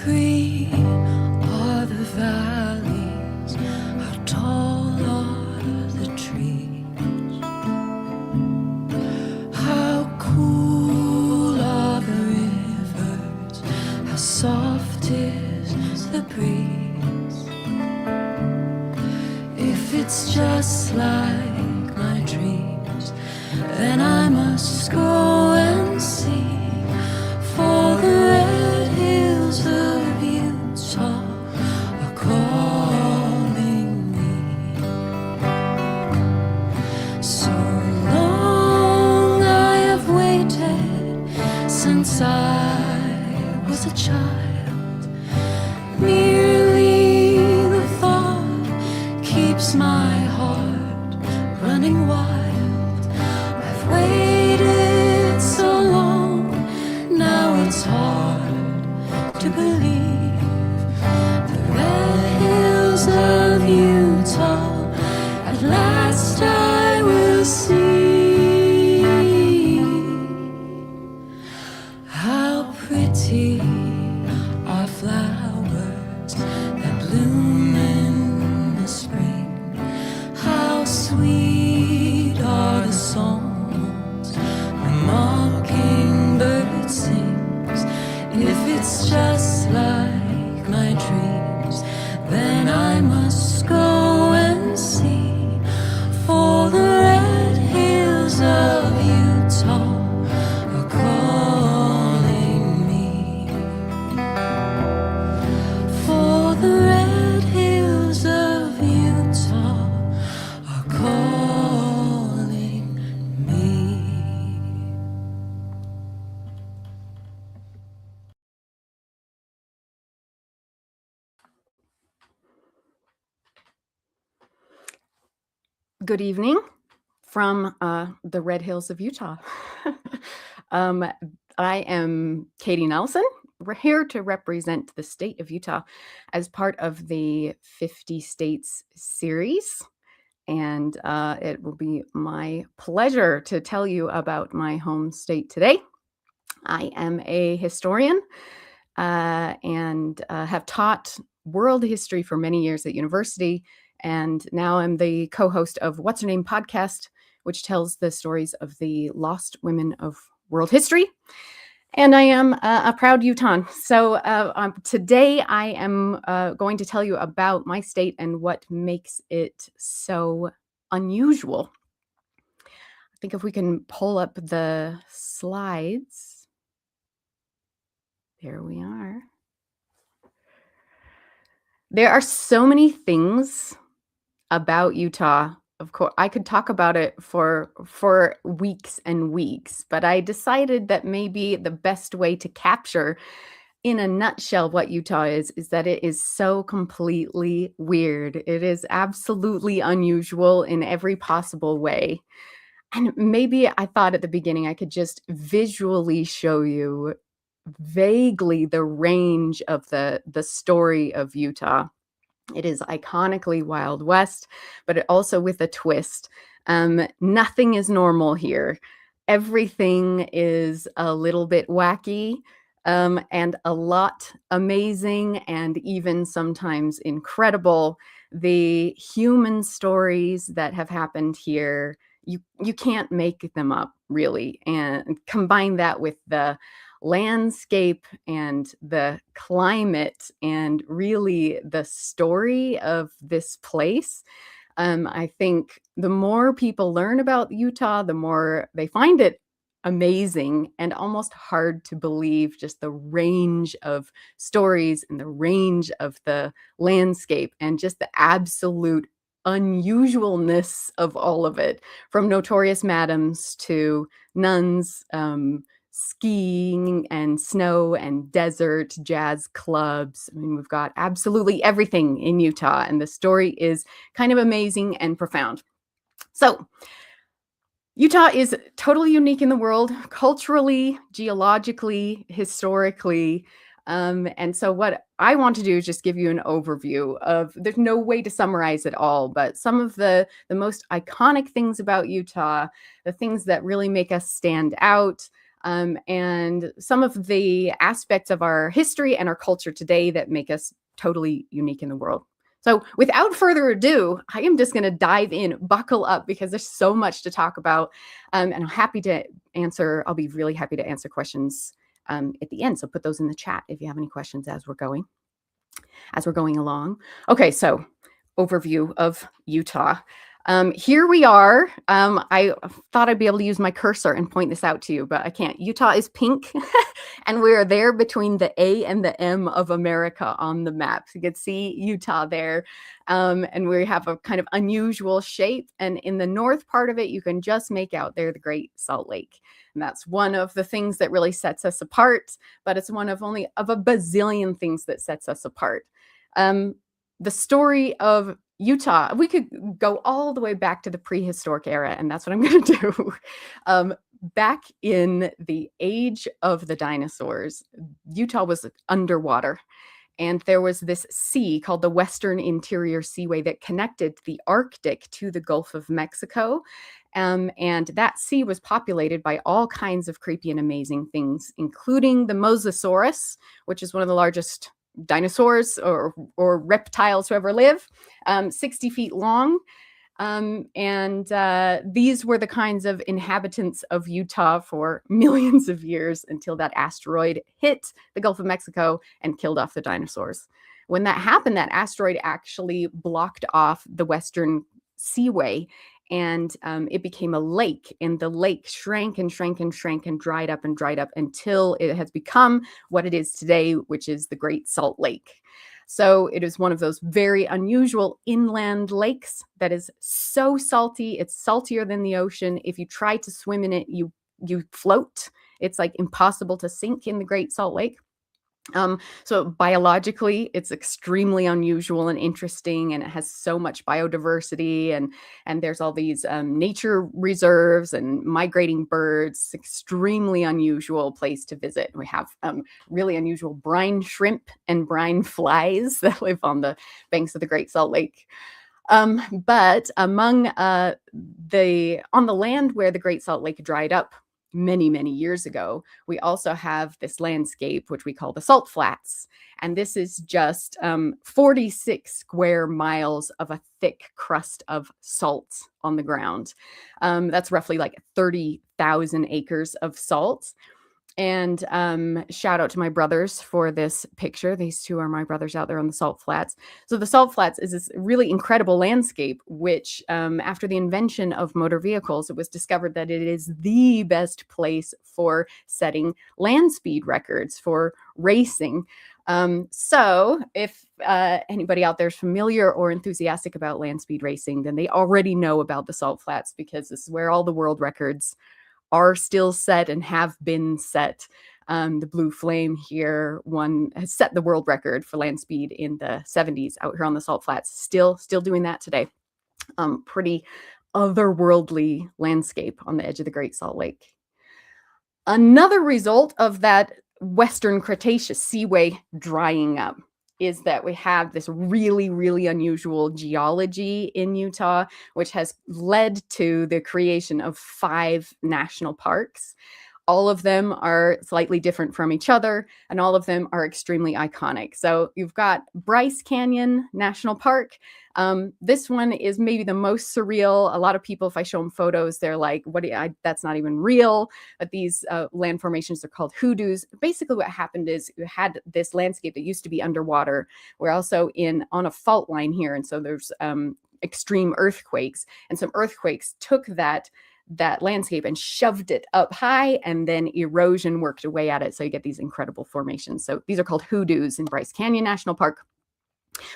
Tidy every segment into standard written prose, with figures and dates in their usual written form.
green are the valleys? How tall are the trees? How cool are the rivers? How soft is the breeze? If it's just like my dreams, then I must go and see. For the red hills of Utah are calling me. So long I have waited since I was a child. Merely the thought keeps my heart running wild. I've waited so long, now it's hard to believe. The red hills of Utah, at last I will see. How pretty are flowers that bloom in the spring. How sweet are the songs the mockingbird sings. If it's just like my dreams, then I must go and see. For the red hills of Utah are calling me. For the red hills of Utah are calling me. Good evening from the Red Hills of Utah. I am Katie Nelson. We're here to represent the state of Utah as part of the 50 States series. And it will be my pleasure to tell you about my home state today. I am a historian and have taught world history for many years at university. And now I'm the co-host of What's Her Name podcast, which tells the stories of the lost women of world history. And I am a proud Utahn. So today I am going to tell you about my state and what makes it so unusual. I think if we can pull up the slides. There we are. There are so many things about Utah. Of course, I could talk about it for weeks and weeks, but I decided that maybe the best way to capture in a nutshell what Utah is that it is so completely weird. It is absolutely unusual in every possible way. And maybe I thought at the beginning I could just visually show you vaguely the range of the story of Utah. It is iconically Wild West, but it also with a twist. Nothing is normal here. Everything is a little bit wacky and a lot amazing and even sometimes incredible. The human stories that have happened here, you can't make them up really. And combine that with the landscape and the climate and really the story of this place. I think the more people learn about Utah, the more they find it amazing and almost hard to believe just the range of stories and the range of the landscape and just the absolute unusualness of all of it, from notorious madams to nuns, skiing and snow and desert, jazz clubs. I mean, we've got absolutely everything in Utah, and the story is kind of amazing and profound. So, Utah is totally unique in the world, culturally, geologically, historically. And so what I want to do is just give you an overview of, there's no way to summarize it all, but some of the most iconic things about Utah, the things that really make us stand out, and some of the aspects of our history and our culture today that make us totally unique in the world. So without further ado, I am just going to dive in, buckle up, because there's so much to talk about. And I'm happy to answer. I'll be really happy to answer questions at the end. So put those in the chat if you have any questions as we're going along. Okay, so overview of Utah. Here we are. I thought I'd be able to use my cursor and point this out to you, but I can't. Utah is pink, and we are there between the A and the M of America on the map. So you can see Utah there, and we have a kind of unusual shape. And in the north part of it, you can just make out there the Great Salt Lake. And that's one of the things that really sets us apart, but it's one of only of a bazillion things that sets us apart. The story of Utah, we could go all the way back to the prehistoric era, and that's what I'm going to do. Back in the age of the dinosaurs, Utah was underwater, and there was this sea called the Western Interior Seaway that connected the Arctic to the Gulf of Mexico. And that sea was populated by all kinds of creepy and amazing things, including the Mosasaurus, which is one of the largest dinosaurs or reptiles to ever live, 60 feet long. These were the kinds of inhabitants of Utah for millions of years until that asteroid hit the Gulf of Mexico and killed off the dinosaurs. When that happened, that asteroid actually blocked off the Western Seaway, and it became a lake, and the lake shrank and shrank and shrank and dried up until it has become what it is today, which is the Great Salt Lake. So it is one of those very unusual inland lakes that is so salty. It's saltier than the ocean. If you try to swim in it, you float. It's like impossible to sink in the Great Salt Lake. So biologically, it's extremely unusual and interesting, and it has so much biodiversity, and there's all these nature reserves and migrating birds. Extremely unusual place to visit. We have really unusual brine shrimp and brine flies that live on the banks of the Great Salt Lake. But among on the land where the Great Salt Lake dried up many, many years ago, we also have this landscape, which we call the Salt Flats. And this is just 46 square miles of a thick crust of salt on the ground. That's roughly like 30,000 acres of salt. And shout out to my brothers for this picture. These two are my brothers out there on the Salt Flats. So the Salt Flats is this really incredible landscape, which after the invention of motor vehicles, it was discovered that it is the best place for setting land speed records for racing. So if anybody out there is familiar or enthusiastic about land speed racing, then they already know about the Salt Flats, because this is where all the world records are still set and have been set. The Blue Flame here has set the world record for land speed in the 70s out here on the Salt Flats. Still doing that today. Pretty otherworldly landscape on the edge of the Great Salt Lake. Another result of that Western Cretaceous Seaway drying up is that we have this really, really unusual geology in Utah, which has led to the creation of 5 national parks. All of them are slightly different from each other, and all of them are extremely iconic. So you've got Bryce Canyon National Park. This one is maybe the most surreal. A lot of people, if I show them photos, they're like, that's not even real. But these land formations are called hoodoos. Basically what happened is you had this landscape that used to be underwater. We're also on a fault line here. And so there's extreme earthquakes, and some earthquakes took that landscape and shoved it up high, and then erosion worked away at it. So you get these incredible formations. So these are called hoodoos in Bryce Canyon National Park.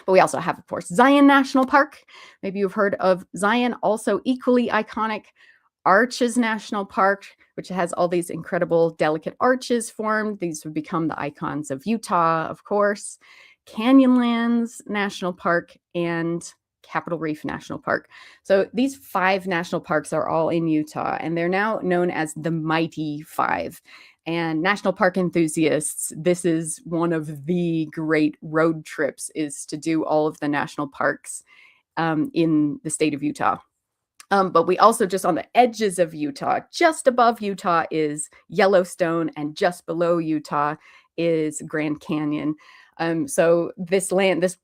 But we also have, of course, Zion National Park. Maybe you've heard of Zion, also equally iconic. Arches National Park, which has all these incredible delicate arches formed. These would become the icons of Utah, of course. Canyonlands National Park and Capitol Reef National Park. So these 5 national parks are all in Utah, and they're now known as the Mighty 5. And national park enthusiasts, this is one of the great road trips, is to do all of the national parks in the state of Utah. But we also, just on the edges of Utah, just above Utah is Yellowstone, and just below Utah is Grand Canyon. So this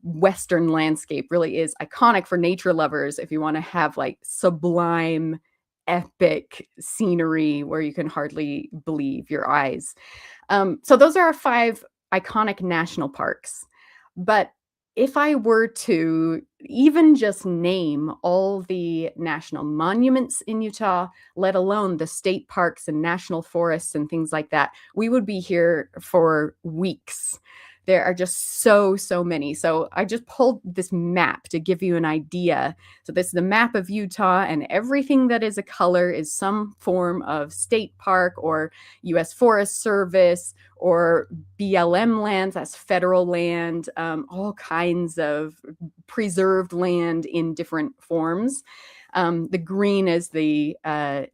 western landscape really is iconic for nature lovers if you want to have like sublime, epic scenery where you can hardly believe your eyes. So those are our 5 iconic national parks. But if I were to even just name all the national monuments in Utah, let alone the state parks and national forests and things like that, we would be here for weeks. There are just so many. So I just pulled this map to give you an idea. So this is the map of Utah, and everything that is a color is some form of state park or U.S. Forest Service or BLM lands, that's federal land, all kinds of preserved land in different forms. The green is the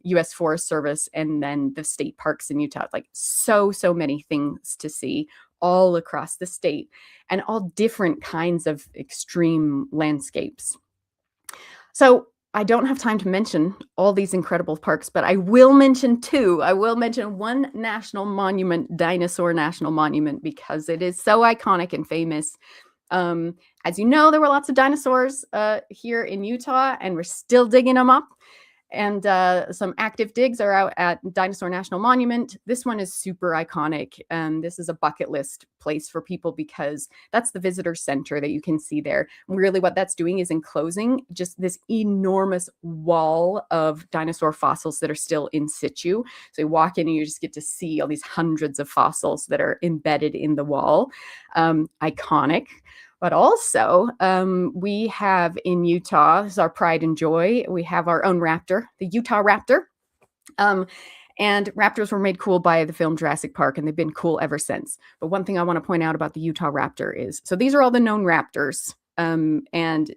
U.S. Forest Service, and then the state parks in Utah. Like so many things to see all across the state, and all different kinds of extreme landscapes. So I don't have time to mention all these incredible parks, but I will mention 2. I will mention one national monument, Dinosaur National Monument, because it is so iconic and famous. As you know, there were lots of dinosaurs here in Utah, and we're still digging them up. And some active digs are out at Dinosaur National Monument. This one is super iconic. This is a bucket list place for people because that's the visitor center that you can see there. Really what that's doing is enclosing just this enormous wall of dinosaur fossils that are still in situ. So you walk in and you just get to see all these hundreds of fossils that are embedded in the wall. Iconic. But also, we have in Utah, this is our pride and joy, we have our own raptor, the Utah Raptor. And raptors were made cool by the film Jurassic Park, and they've been cool ever since. But one thing I want to point out about the Utah Raptor is, so these are all the known raptors, and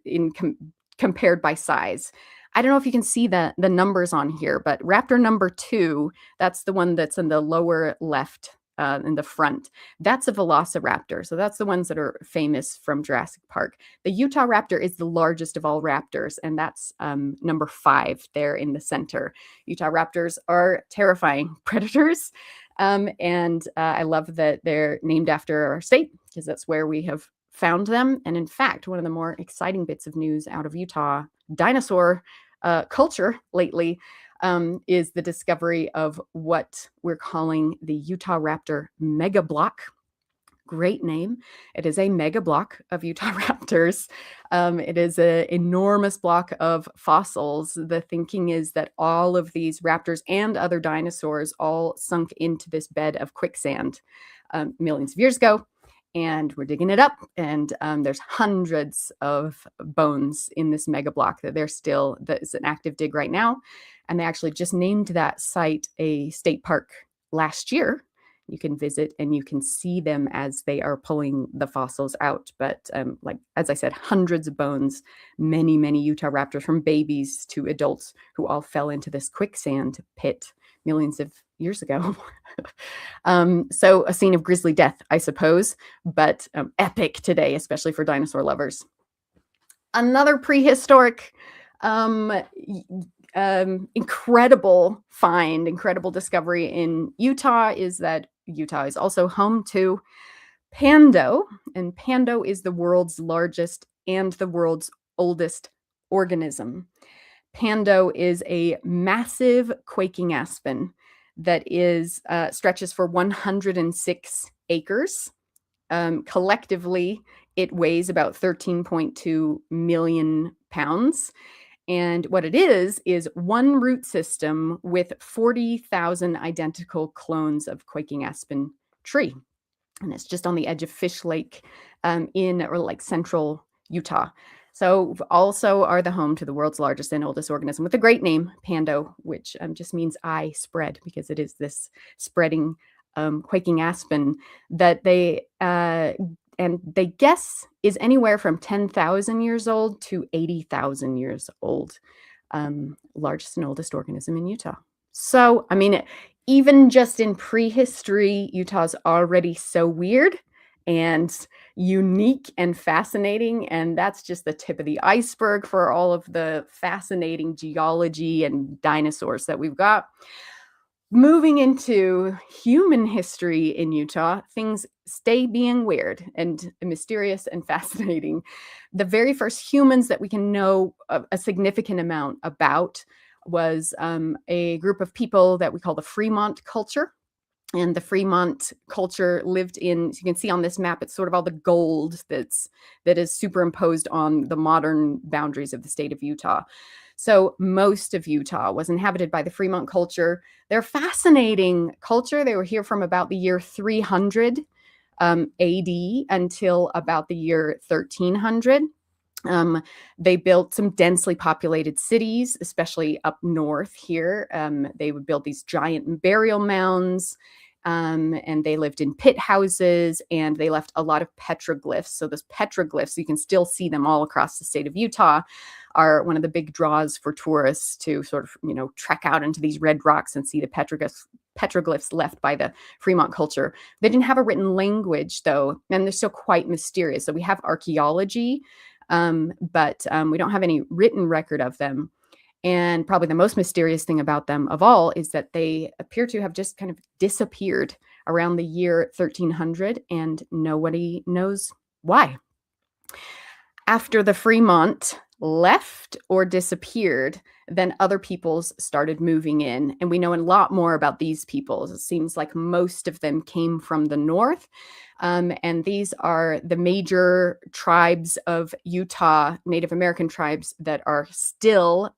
compared by size. I don't know if you can see the numbers on here, but raptor number 2, that's the one that's in the lower left in the front. That's a velociraptor. So that's the ones that are famous from Jurassic Park. The Utah Raptor is the largest of all raptors, and that's number 5 there in the center. Utah Raptors are terrifying predators, and I love that they're named after our state because that's where we have found them. And in fact, one of the more exciting bits of news out of Utah dinosaur culture lately is the discovery of what we're calling the Utah Raptor Mega Block. Great name. It is a mega block of Utah raptors. It is an enormous block of fossils. The thinking is that all of these raptors and other dinosaurs all sunk into this bed of quicksand millions of years ago. And we're digging it up, and there's hundreds of bones in this mega block that it's an active dig right now. And they actually just named that site a state park last year. You can visit and you can see them as they are pulling the fossils out. But like, as I said, hundreds of bones, many Utah raptors, from babies to adults, who all fell into this quicksand pit millions of years ago. So a scene of grisly death, I suppose, but epic today, especially for dinosaur lovers. Another prehistoric incredible find, incredible discovery in Utah is that Utah is also home to Pando, and Pando is the world's largest and the world's oldest organism. Pando is a massive quaking aspen that stretches for 106 acres. Collectively, it weighs about 13.2 million pounds. And what it is one root system with 40,000 identical clones of quaking aspen tree. And it's just on the edge of Fish Lake central Utah. So also are the home to the world's largest and oldest organism with a great name, Pando, which just means I spread, because it is this spreading quaking aspen that they guess is anywhere from 10,000 years old to 80,000 years old. Largest and oldest organism in Utah. So, I mean, even just in prehistory, Utah's already so weird. And unique and fascinating, and that's just the tip of the iceberg for all of the fascinating geology and dinosaurs that we've got. Moving into human history in Utah, things stay being weird and mysterious and fascinating. The very first humans that we can know a significant amount about was a group of people that we call the Fremont culture. And the Fremont culture lived in, as you can see on this map, it's sort of all the gold that is superimposed on the modern boundaries of the state of Utah. So most of Utah was inhabited by the Fremont culture. They're fascinating culture. They were here from about the year 300 AD until about the year 1300. They built some densely populated cities, especially up north here. They would build these giant burial mounds, and they lived in pit houses, and they left a lot of petroglyphs. So those petroglyphs, you can still see them all across the state of Utah, are one of the big draws for tourists to sort of, trek out into these red rocks and see the petroglyphs left by the Fremont culture. They didn't have a written language, though, and they're still quite mysterious. So we have archaeology, but we don't have any written record of them. And probably the most mysterious thing about them of all is that they appear to have just kind of disappeared around the year 1300, and nobody knows why. After the Fremont left or disappeared, then other peoples started moving in. And we know a lot more about these peoples. It seems like most of them came from the north. And these are the major tribes of Utah, Native American tribes that are still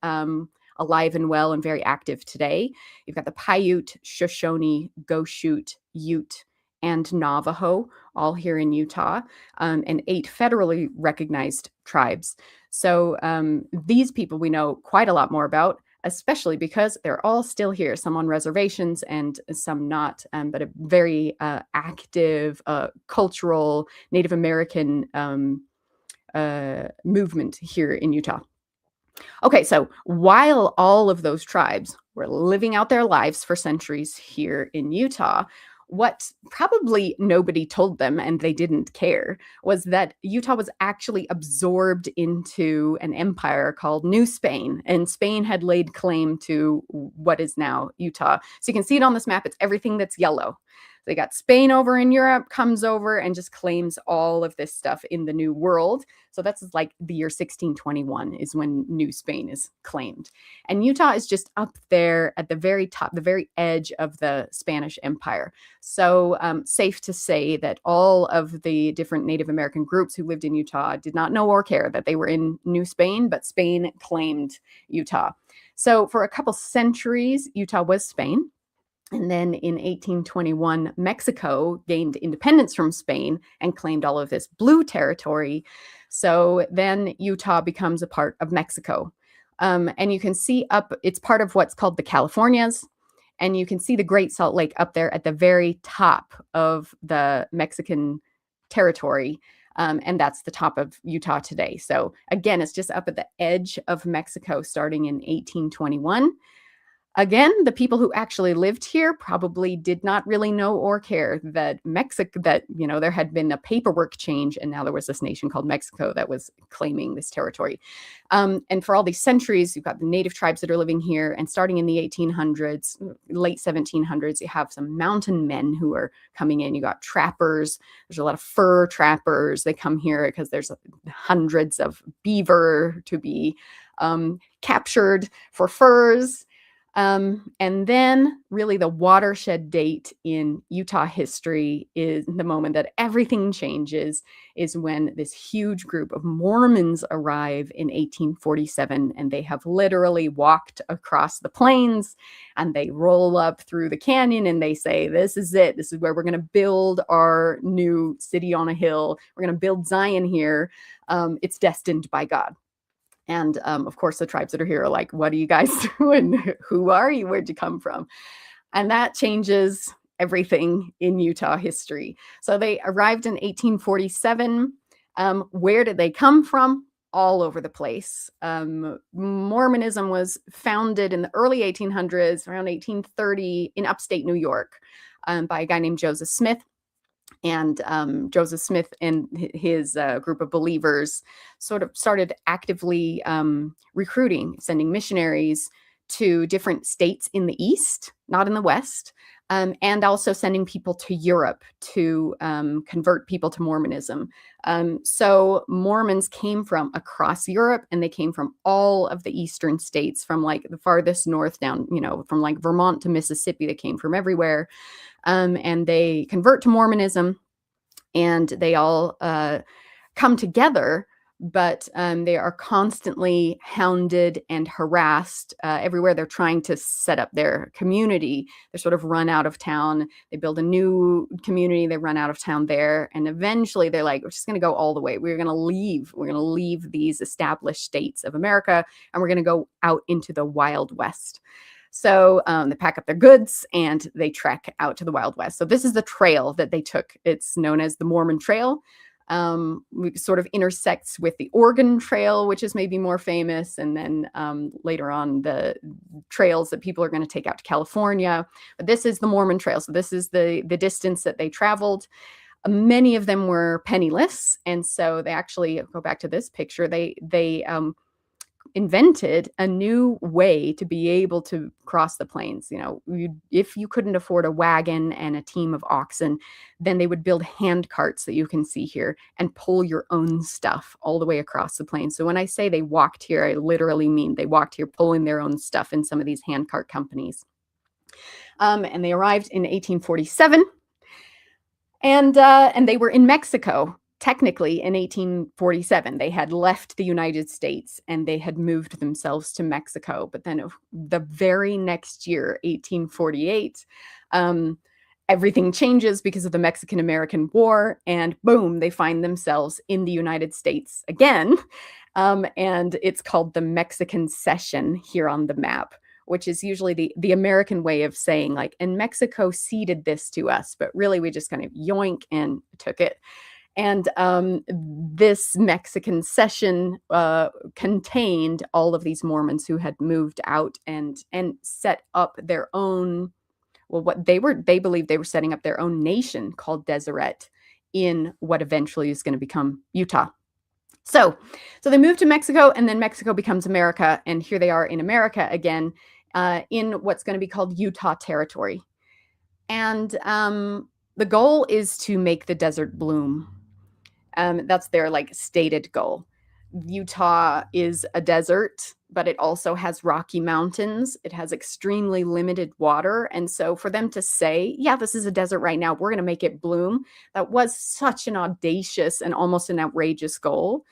alive and well and very active today. You've got the Paiute, Shoshone, Goshute, Ute, and Navajo, all here in Utah, and 8 federally recognized tribes. So these people we know quite a lot more about, especially because they're all still here, some on reservations and some not, but a very active cultural Native American movement here in Utah. Okay, so while all of those tribes were living out their lives for centuries here in Utah, what probably nobody told them, and they didn't care, was that Utah was actually absorbed into an empire called New Spain, and Spain had laid claim to what is now Utah. So you can see it on this map. It's everything that's yellow. They got Spain over in Europe, comes over and just claims all of this stuff in the New World. So that's like the year 1621 is when New Spain is claimed. And Utah is just up there at the very top, the very edge of the Spanish Empire. So safe to say that all of the different Native American groups who lived in Utah did not know or care that they were in New Spain, but Spain claimed Utah. So for a couple centuries, Utah was Spain. And then in 1821, Mexico gained independence from Spain and claimed all of this blue territory. So then Utah becomes a part of Mexico. And you can see up, it's part of what's called the Californias. And you can see the Great Salt Lake up there at the very top of the Mexican territory. And that's the top of Utah today. So again, it's just up at the edge of Mexico starting in 1821. Again, the people who actually lived here probably did not really know or care that there had been a paperwork change, and now there was this nation called Mexico that was claiming this territory. And for all these centuries, you've got the native tribes that are living here, and starting in the 1800s, late 1700s, you have some mountain men who are coming in. You got trappers. There's a lot of fur trappers. They come here because there's hundreds of beaver to be captured for furs. And then really the watershed date in Utah history is the moment that everything changes, is when this huge group of Mormons arrive in 1847, and they have literally walked across the plains, and they roll up through the canyon, and they say, this is it. This is where we're going to build our new city on a hill. We're going to build Zion here. It's destined by God. And of course, the tribes that are here are like, what are you guys doing? Who are you? Where'd you come from? And that changes everything in Utah history. So they arrived in 1847. Where did they come from? All over the place. Mormonism was founded in the early 1800s, around 1830, in upstate New York, by a guy named Joseph Smith. And Joseph Smith and his group of believers sort of started actively recruiting, sending missionaries to different states in the East, not in the West, and also sending people to Europe to convert people to Mormonism. So Mormons came from across Europe, and they came from all of the eastern states, from like the farthest north down, from like Vermont to Mississippi. They came from everywhere, and they convert to Mormonism, and they all come together, but they are constantly hounded and harassed everywhere they're trying to set up their community. They're sort of run out of town. They build a new community. They run out of town there. And eventually they're like, we're just going to go all the way. We're going to leave. We're going to leave these established states of America, and we're going to go out into the Wild West. So they pack up their goods and they trek out to the Wild West. So this is the trail that they took. It's known as the Mormon Trail. It sort of intersects with the Oregon Trail, which is maybe more famous, and then later on the trails that people are going to take out to California. But this is the Mormon Trail. So this is the distance that they traveled. Many of them were penniless, and so they actually, go back to this picture, they invented a new way to be able to cross the plains. If you couldn't afford a wagon and a team of oxen, then they would build hand carts that you can see here and pull your own stuff all the way across the plains. So when I say they walked here, I literally mean they walked here pulling their own stuff in some of these hand cart companies. And they arrived in 1847, and they were in Mexico. Technically, in 1847, they had left the United States and they had moved themselves to Mexico. But then the very next year, 1848, everything changes because of the Mexican-American War, and boom, they find themselves in the United States again. And it's called the Mexican Cession here on the map, which is usually the American way of saying, like, and Mexico ceded this to us, but really we just kind of yoink and took it. And this Mexican Cession contained all of these Mormons who had moved out and set up their own, well, they believed they were setting up their own nation called Deseret in what eventually is going to become Utah. So they moved to Mexico, and then Mexico becomes America, and here they are in America again, in what's going to be called Utah Territory. And the goal is to make the desert bloom. That's their stated goal. Utah is a desert, but it also has rocky mountains. It has extremely limited water. And so for them to say, yeah, this is a desert right now, we're going to make it bloom, that was such an audacious and almost an outrageous goal.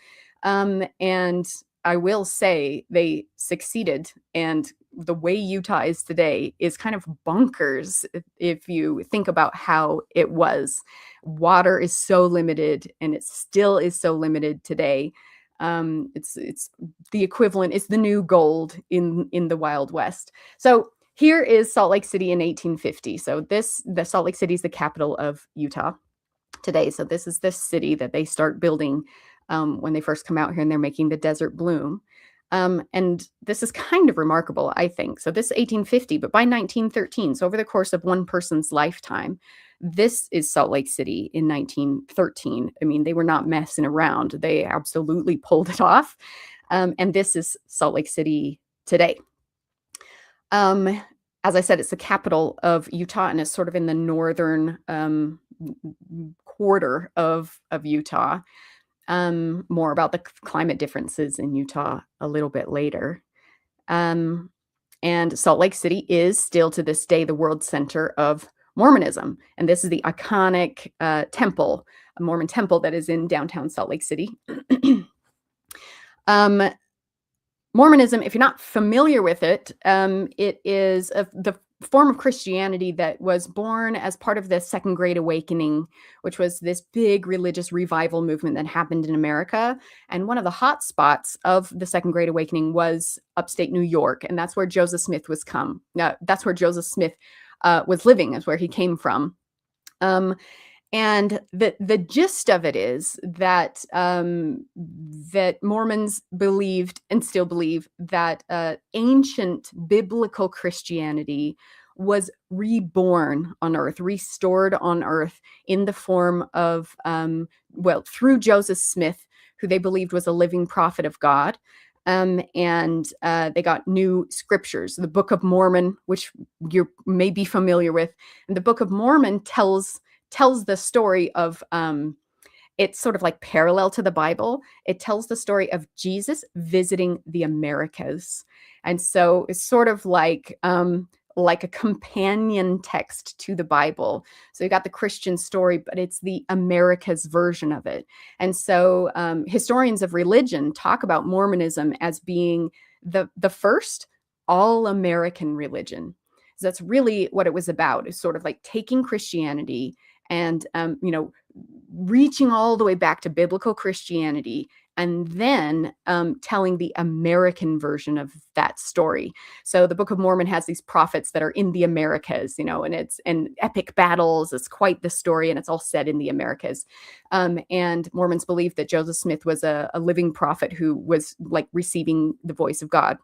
And I will say they succeeded. And the way Utah is today is kind of bonkers if you think about how it was. Water is so limited, and it still is so limited today. It's the equivalent. It's the new gold in the Wild West. So here is Salt Lake City in 1850. So the Salt Lake City is the capital of Utah today. So this is the city that they start building when they first come out here, and they're making the desert bloom. And this is kind of remarkable, I think. So this is 1850, but by 1913, so over the course of one person's lifetime, this is Salt Lake City in 1913. I mean, they were not messing around. They absolutely pulled it off. And this is Salt Lake City today. As I said, it's the capital of Utah, and it's sort of in the northern quarter of Utah. More about the climate differences in Utah a little bit later. And Salt Lake City is still to this day the world center of Mormonism. And this is the iconic temple, a Mormon temple that is in downtown Salt Lake City. Mormonism, if you're not familiar with it, it is the form of Christianity that was born as part of the Second Great Awakening, which was this big religious revival movement that happened in America. And one of the hot spots of the Second Great Awakening was upstate New York, and that's where Joseph Smith was that's where Joseph Smith was living. That's where he came from. And the gist of it is that that Mormons believed and still believe that ancient biblical Christianity was reborn on earth, restored on earth in the form of, through Joseph Smith, who they believed was a living prophet of God. And they got new scriptures, the Book of Mormon, which you may be familiar with. And the Book of Mormon tells the story of, it's sort of like parallel to the Bible. It tells the story of Jesus visiting the Americas. And so it's sort of like a companion text to the Bible. So you got the Christian story, but it's the Americas version of it. And so historians of religion talk about Mormonism as being the first all-American religion. So that's really what it was about, is sort of like taking Christianity and reaching all the way back to biblical Christianity, and then telling the American version of that story. So the Book of Mormon has these prophets that are in the Americas, and it's and epic battles. It's quite the story, and it's all set in the Americas. And Mormons believe that Joseph Smith was a living prophet who was like receiving the voice of God,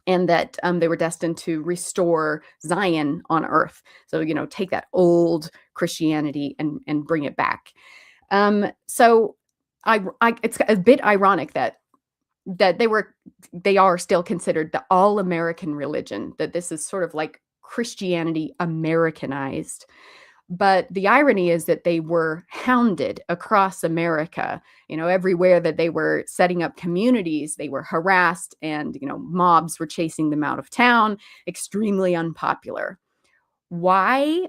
and that they were destined to restore Zion on earth. So, take that old Christianity and bring it back. So it's a bit ironic that they are still considered the all-American religion, that this is sort of like Christianity Americanized. But the irony is that they were hounded across America. Everywhere that they were setting up communities, they were harassed, and, mobs were chasing them out of town, extremely unpopular. Why?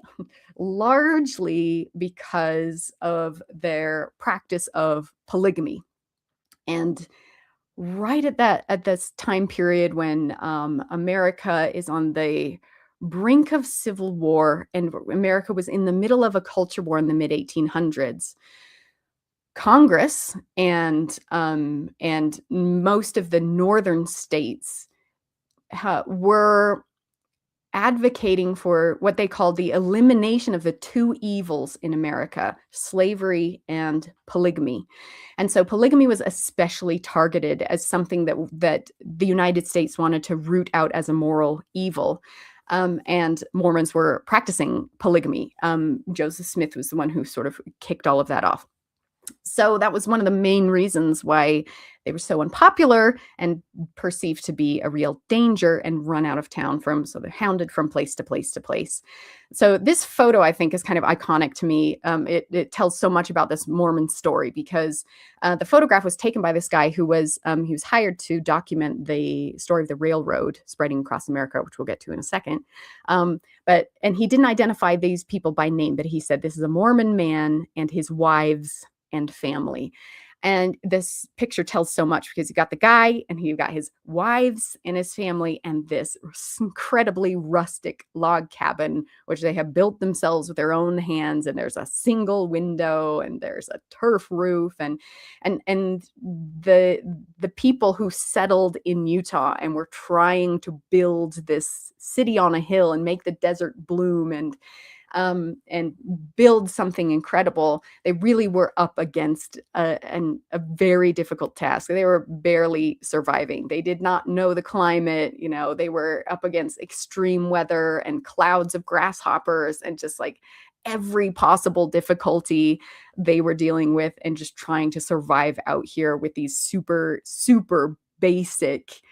Largely because of their practice of polygamy. And right at this time period when America is on the brink of civil war, and America was in the middle of a culture war in the mid 1800s, Congress and most of the northern states were advocating for what they called the elimination of the two evils in America, slavery and polygamy. And so polygamy was especially targeted as something that the United States wanted to root out as a moral evil. And Mormons were practicing polygamy. Joseph Smith was the one who sort of kicked all of that off. So that was one of the main reasons why they were so unpopular and perceived to be a real danger and run out of town so they're hounded from place to place to place. So this photo, I think, is kind of iconic to me. It tells so much about this Mormon story, because the photograph was taken by this guy who was he was hired to document the story of the railroad spreading across America, which we'll get to in a second. And he didn't identify these people by name, but he said this is a Mormon man and his wives and family. And this picture tells so much, because you got the guy and you got his wives and his family and this incredibly rustic log cabin, which they have built themselves with their own hands. And there's a single window and there's a turf roof, and the people who settled in Utah and were trying to build this city on a hill and make the desert bloom and build something incredible, they really were up against a very difficult task. They were barely surviving. They did not know the climate. They were up against extreme weather and clouds of grasshoppers and just like every possible difficulty they were dealing with, and just trying to survive out here with these super, super basic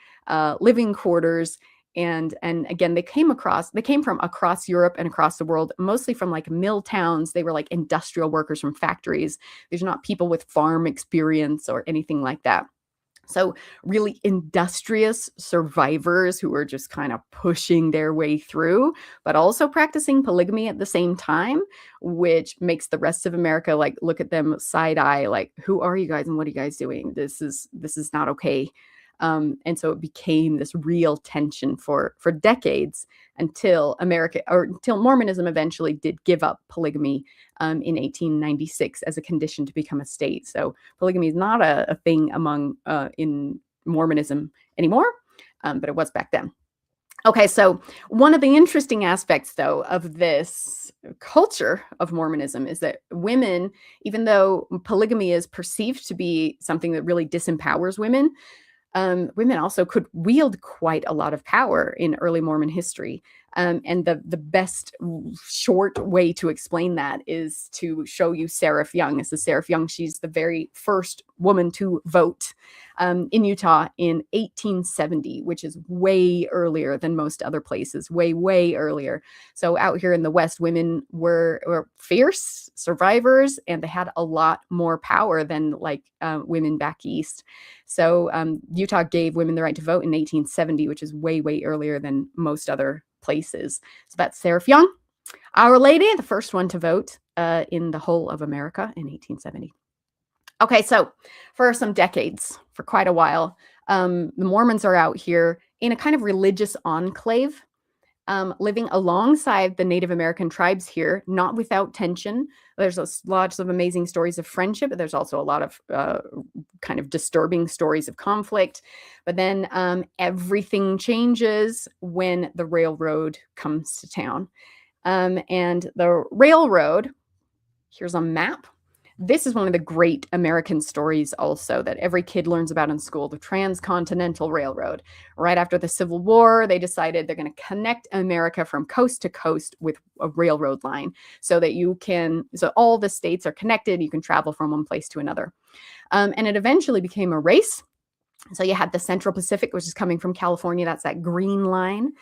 living quarters. And again, they came from across Europe and across the world, mostly from like mill towns. They were like industrial workers from factories. These are not people with farm experience or anything like that. So really industrious survivors who were just kind of pushing their way through, but also practicing polygamy at the same time, which makes the rest of America like look at them side eye, like, who are you guys and what are you guys doing? This is not okay. And so it became this real tension for decades until Mormonism eventually did give up polygamy in 1896 as a condition to become a state. So polygamy is not a thing in Mormonism anymore, but it was back then. Okay, so one of the interesting aspects, though, of this culture of Mormonism is that women, even though polygamy is perceived to be something that really disempowers women, women also could wield quite a lot of power in early Mormon history. And the best short way to explain that is to show you Seraph Young. This is Seraph Young. She's the very first woman to vote in Utah in 1870, which is way earlier than most other places, way, way earlier. So out here in the West, women were fierce survivors, and they had a lot more power than like women back east. So Utah gave women the right to vote in 1870, which is way, way earlier than most other places. So that's Seraph Young, Our Lady, the first one to vote in the whole of America in 1870. Okay, so for some decades, for quite a while, the Mormons are out here in a kind of religious enclave, living alongside the Native American tribes here, not without tension. There's lots of amazing stories of friendship, but there's also a lot of kind of disturbing stories of conflict. But then everything changes when the railroad comes to town. And the railroad, here's a map. This is one of the great American stories also that every kid learns about in school, the Transcontinental Railroad. Right after the Civil War, they decided they're going to connect America from coast to coast with a railroad line so that so all the states are connected, you can travel from one place to another. And it eventually became a race. So you had the Central Pacific, which is coming from California, that's that green line.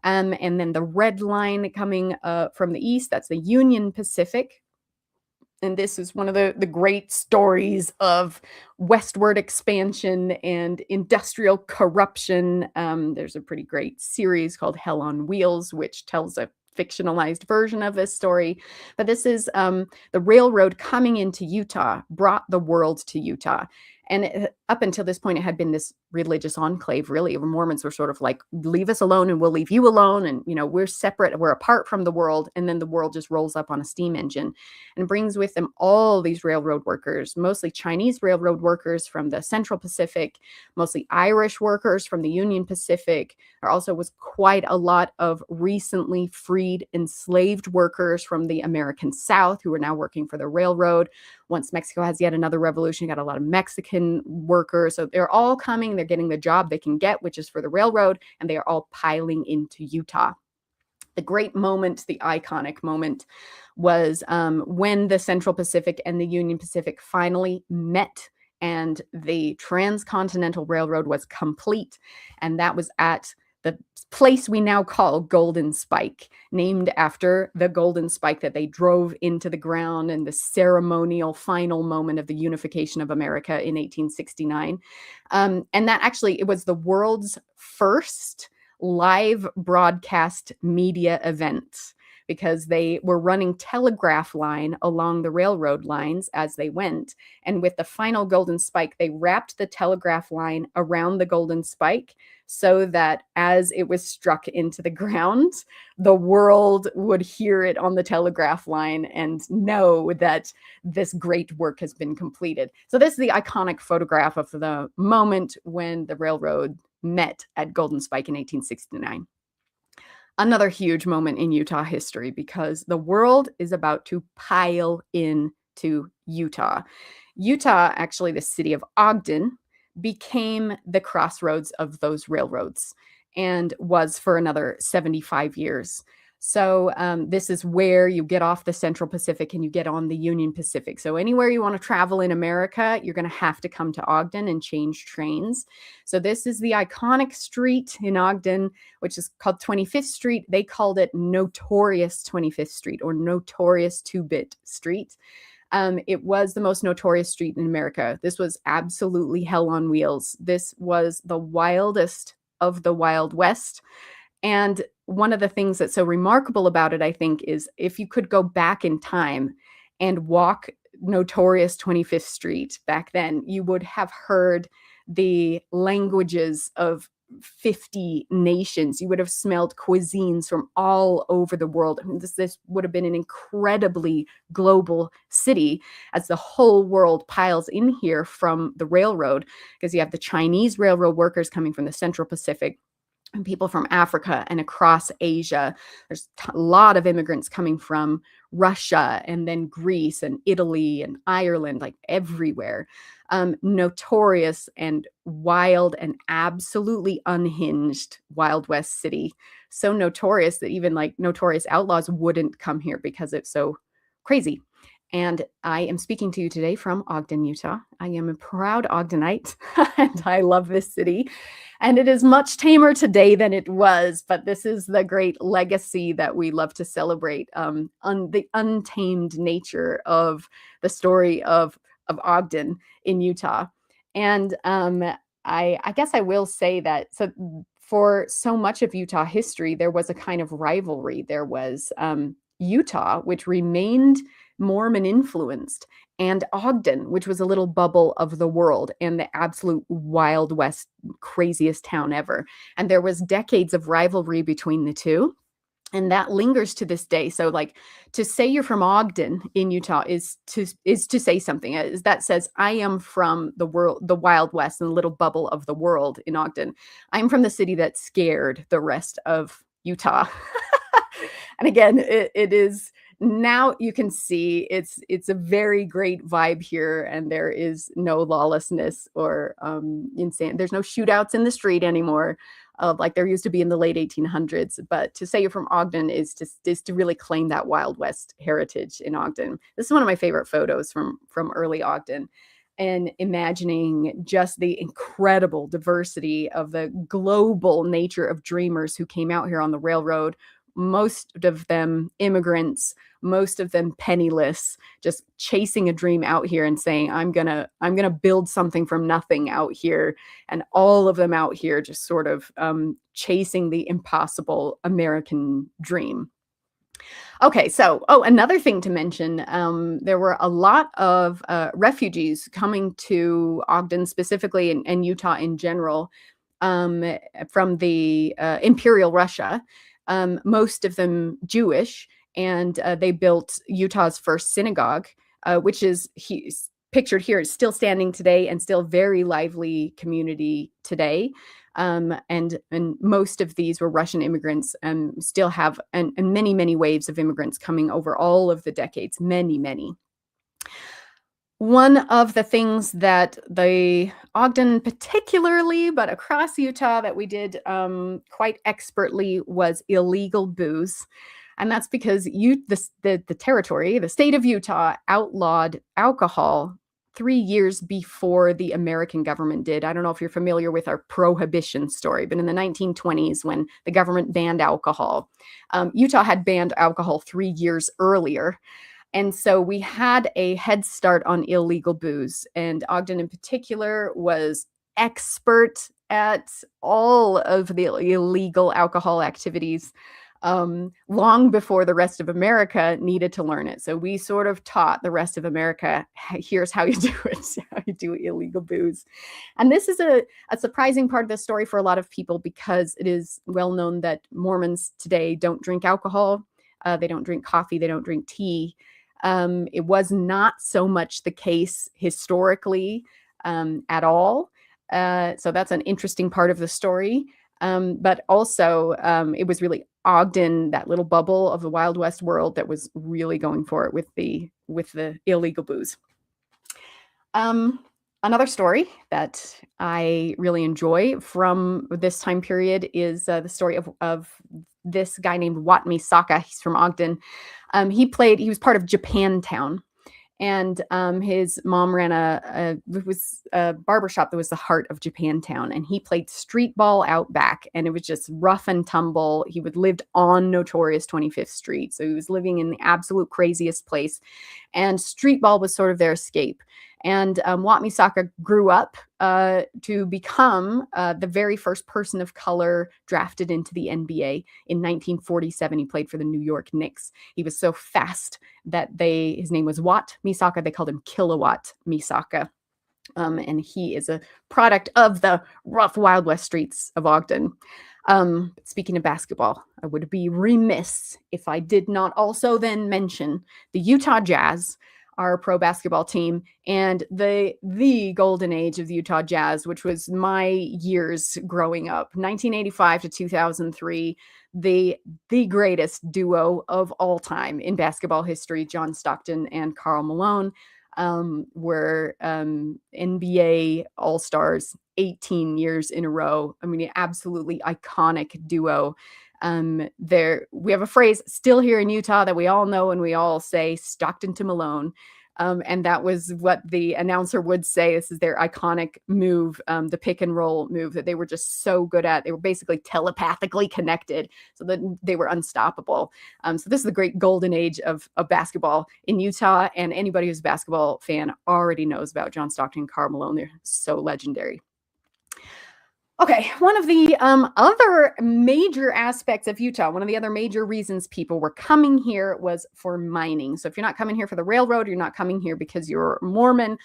And then the red line coming from the east, that's the Union Pacific. And this is one of the great stories of westward expansion and industrial corruption. There's a pretty great series called Hell on Wheels, which tells a fictionalized version of this story. But this is the railroad coming into Utah, brought the world to Utah. And up until this point, it had been this religious enclave, really, where Mormons were sort of like, leave us alone and we'll leave you alone. And, we're separate, we're apart from the world. And then the world just rolls up on a steam engine and brings with them all these railroad workers, mostly Chinese railroad workers from the Central Pacific, mostly Irish workers from the Union Pacific. There also was quite a lot of recently freed enslaved workers from the American South who are now working for the railroad. Once Mexico has yet another revolution, you got a lot of Mexican workers. So they're all coming, they're getting the job they can get, which is for the railroad, and they are all piling into Utah. The great moment, the iconic moment, was when the Central Pacific and the Union Pacific finally met and the Transcontinental Railroad was complete. And that was at the place we now call Golden Spike, named after the golden spike that they drove into the ground in the ceremonial final moment of the unification of America in 1869. And that actually, it was the world's first live broadcast media event, because they were running telegraph line along the railroad lines as they went. And with the final golden spike, they wrapped the telegraph line around the golden spike so that as it was struck into the ground, the world would hear it on the telegraph line and know that this great work has been completed. So this is the iconic photograph of the moment when the railroad met at Golden Spike in 1869. Another huge moment in Utah history, because the world is about to pile into Utah. Utah, actually, the city of Ogden, became the crossroads of those railroads and was for another 75 years. So this is where you get off the Central Pacific and you get on the Union Pacific. So anywhere you want to travel in America, you're going to have to come to Ogden and change trains. So this is the iconic street in Ogden, which is called 25th Street. They called it Notorious 25th Street, or Notorious Two-Bit Street. It was the most notorious street in America. This was absolutely hell on wheels. This was the wildest of the Wild West. And one of the things that's so remarkable about it, I think, is if you could go back in time and walk Notorious 25th Street back then, you would have heard the languages of 50 nations. You would have smelled cuisines from all over the world. I mean, this would have been an incredibly global city as the whole world piles in here from the railroad, because you have the Chinese railroad workers coming from the Central Pacific, and people from Africa and across Asia. There's a lot of immigrants coming from Russia and then Greece and Italy and Ireland, like everywhere. Notorious and wild and absolutely unhinged Wild West city. So notorious that even like notorious outlaws wouldn't come here because it's so crazy. And I am speaking to you today from Ogden, Utah. I am a proud Ogdenite and I love this city. And it is much tamer today than it was, but this is the great legacy that we love to celebrate, the untamed nature of the story of Ogden in Utah. And I guess I will say that for so much of Utah history, there was a kind of rivalry. There was Utah, which remained Mormon influenced, and Ogden, which was a little bubble of the world and the absolute Wild West, craziest town ever. And there was decades of rivalry between the two. And that lingers to this day. So, like, to say you're from Ogden in Utah is to say something. That says I am from the world, the Wild West, and the little bubble of the world in Ogden. I'm from the city that scared the rest of Utah. And again, it is now you can see it's a very great vibe here, and there is no lawlessness or insane. There's no shootouts in the street anymore, like there used to be in the late 1800s. But to say you're from Ogden is to really claim that Wild West heritage in Ogden. This is one of my favorite photos from early Ogden, and imagining just the incredible diversity of the global nature of dreamers who came out here on the railroad, most of them immigrants, most of them penniless, just chasing a dream out here and saying, I'm gonna build something from nothing out here. And all of them out here just sort of chasing the impossible American dream. Okay, so another thing to mention, there were a lot of refugees coming to Ogden specifically, and Utah in general, from the Imperial Russia, most of them Jewish, and they built Utah's first synagogue, which is pictured here. It's still standing today and still very lively community today. And most of these were Russian immigrants, and still have and many waves of immigrants coming over all of the decades, many. One of the things that the Ogden particularly, but across Utah, that we did quite expertly was illegal booze. And that's because the territory, the state of Utah, outlawed alcohol 3 years before the American government did. I don't know if you're familiar with our prohibition story, but in the 1920s, when the government banned alcohol, Utah had banned alcohol 3 years earlier. And so we had a head start on illegal booze. And Ogden in particular was expert at all of the illegal alcohol activities, long before the rest of America needed to learn it. So we sort of taught the rest of America, here's how you do it, how you do illegal booze. And this is a surprising part of the story for a lot of people, because it is well known that Mormons today don't drink alcohol. They don't drink coffee. They don't drink tea. It was not so much the case historically at all. So that's an interesting part of the story. But also, it was really Ogden, that little bubble of the Wild West world, that was really going for it with the illegal booze. Another story that I really enjoy from this time period is the story of this guy named Wat Misaka. He's from Ogden. He was part of Japantown. And his mom ran a barbershop that was the heart of Japantown. And he played street ball out back. And it was just rough and tumble. He lived on notorious 25th Street. So he was living in the absolute craziest place. And street ball was sort of their escape. And Wat Misaka grew up to become the very first person of color drafted into the NBA in 1947. He played for the New York Knicks. He was so fast that his name was Wat Misaka. They called him Kilowatt Misaka. And he is a product of the rough Wild West streets of Ogden. Speaking of basketball, I would be remiss if I did not also then mention the Utah Jazz, our pro basketball team, and the golden age of the Utah Jazz, which was my years growing up, 1985 to 2003, the greatest duo of all time in basketball history, John Stockton and Karl Malone. were NBA All-Stars 18 years in a row. I mean, absolutely iconic duo. We have a phrase still here in Utah that we all know and we all say, Stockton to Malone. And that was what the announcer would say. This is their iconic move, the pick and roll move that they were just so good at. They were basically telepathically connected so that they were unstoppable. So this is the great golden age of basketball in Utah. And anybody who's a basketball fan already knows about John Stockton and Karl Malone. They're so legendary. Okay, one of the other major aspects of Utah, one of the other major reasons people were coming here was for mining. So if you're not coming here for the railroad, you're not coming here because you're Mormon,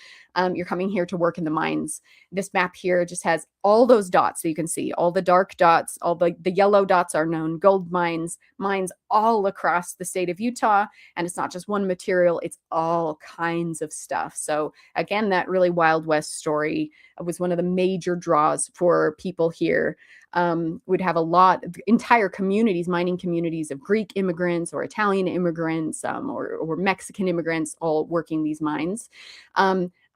you're coming here to work in the mines. This map here just has all those dots that you can see, all the dark dots, all the yellow dots are known gold mines all across the state of Utah. And it's not just one material, it's all kinds of stuff. So again, that really Wild West story was one of the major draws for people here. Would have a lot of entire communities, mining communities of Greek immigrants or Italian immigrants or Mexican immigrants all working these mines.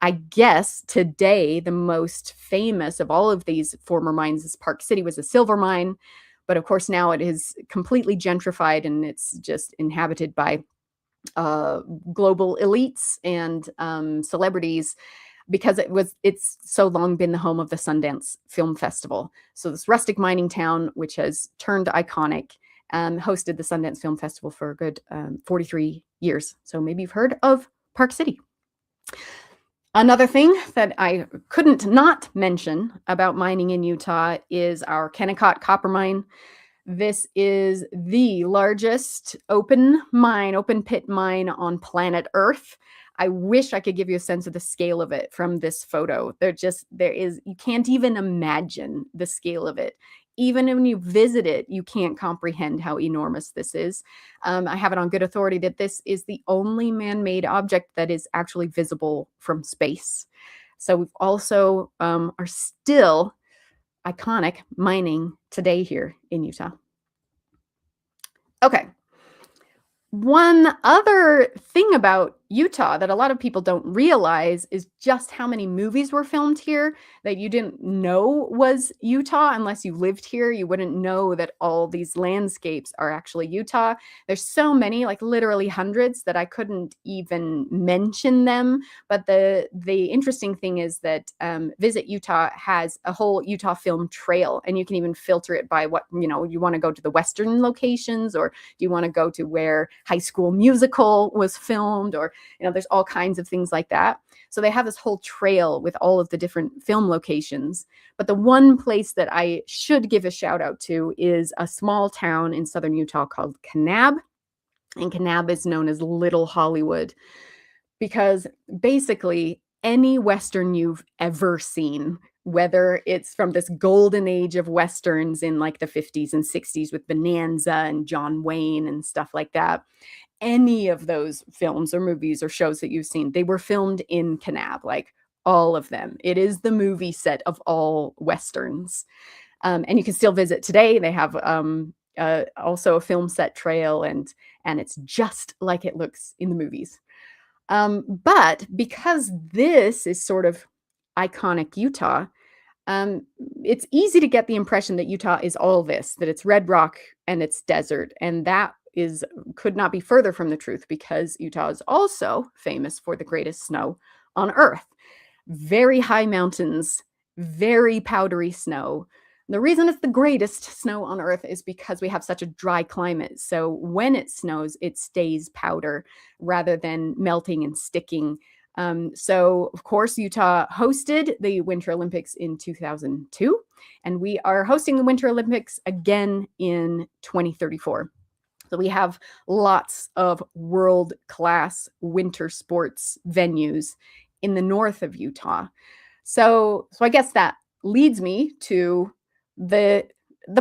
I guess today the most famous of all of these former mines is Park City was a silver mine. But of course now it is completely gentrified and it's just inhabited by global elites and celebrities, because it's so long been the home of the Sundance Film Festival. So this rustic mining town, which has turned iconic, hosted the Sundance Film Festival for a good 43 years. So maybe you've heard of Park City. Another thing that I couldn't not mention about mining in Utah is our Kennecott copper mine. This is the largest open pit mine on planet Earth. I wish I could give you a sense of the scale of it from this photo. You can't even imagine the scale of it. Even when you visit it, you can't comprehend how enormous this is. I have it on good authority that this is the only man-made object that is actually visible from space. So we've also are still iconic mining today here in Utah. Okay. One other thing about Utah that a lot of people don't realize is just how many movies were filmed here that you didn't know was Utah. Unless you lived here, you wouldn't know that all these landscapes are actually Utah. There's so many, like literally hundreds, that I couldn't even mention them. But the interesting thing is that Visit Utah has a whole Utah film trail, and you can even filter it by what, you want to go to the Western locations, or do you want to go to where High School Musical was filmed, or there's all kinds of things like that. So they have this whole trail with all of the different film locations. But the one place that I should give a shout out to is a small town in southern Utah called Kanab. And Kanab is known as Little Hollywood because basically any Western you've ever seen, whether it's from this golden age of Westerns in like the 50s and 60s with Bonanza and John Wayne and stuff like that, any of those films or movies or shows that you've seen, they were filmed in Kanab, like all of them. It is the movie set of all Westerns. And you can still visit today. They have also a film set trail, and it's just like it looks in the movies. But because this is sort of iconic Utah, it's easy to get the impression that Utah is all this, that it's red rock and it's desert. And that could not be further from the truth, because Utah is also famous for the greatest snow on Earth. Very high mountains, very powdery snow. The reason it's the greatest snow on Earth is because we have such a dry climate. So when it snows, it stays powder rather than melting and sticking. So, of course, Utah hosted the Winter Olympics in 2002, and we are hosting the Winter Olympics again in 2034. So we have lots of world-class winter sports venues in the north of Utah. So I guess that leads me to the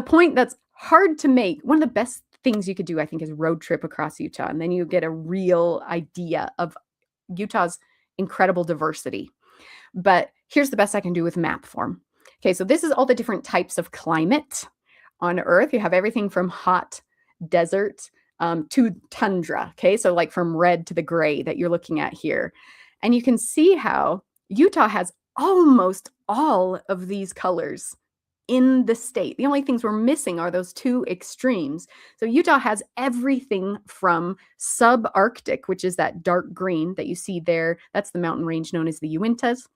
point that's hard to make. One of the best things you could do, I think, is road trip across Utah, and then you get a real idea of Utah's incredible diversity. But here's the best I can do with map form. Okay, so this is all the different types of climate on Earth. You have everything from hot desert to tundra. Okay, so like from red to the gray that you're looking at here. And you can see how Utah has almost all of these colors in the state. The only things we're missing are those two extremes. So Utah has everything from subarctic, which is that dark green that you see there. That's the mountain range known as the Uintas.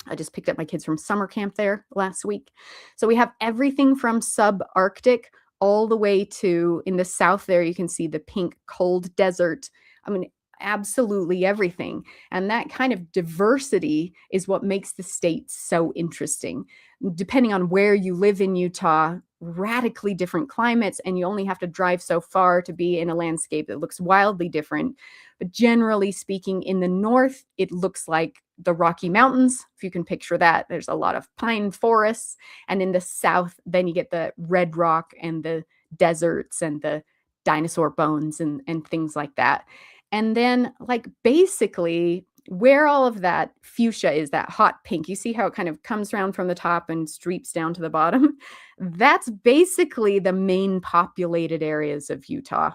I just picked up my kids from summer camp there last week. So we have everything from subarctic all the way to, in the south there, you can see the pink cold desert. I mean, absolutely everything. And that kind of diversity is what makes the state so interesting. Depending on where you live in Utah, radically different climates, and you only have to drive so far to be in a landscape that looks wildly different. But generally speaking, in the north, it looks like the Rocky Mountains, if you can picture that. There's a lot of pine forests. And in the south, then you get the red rock and the deserts and the dinosaur bones and things like that. And then, like, basically, where all of that fuchsia is, that hot pink, you see how it kind of comes around from the top and streaks down to the bottom? That's basically the main populated areas of Utah.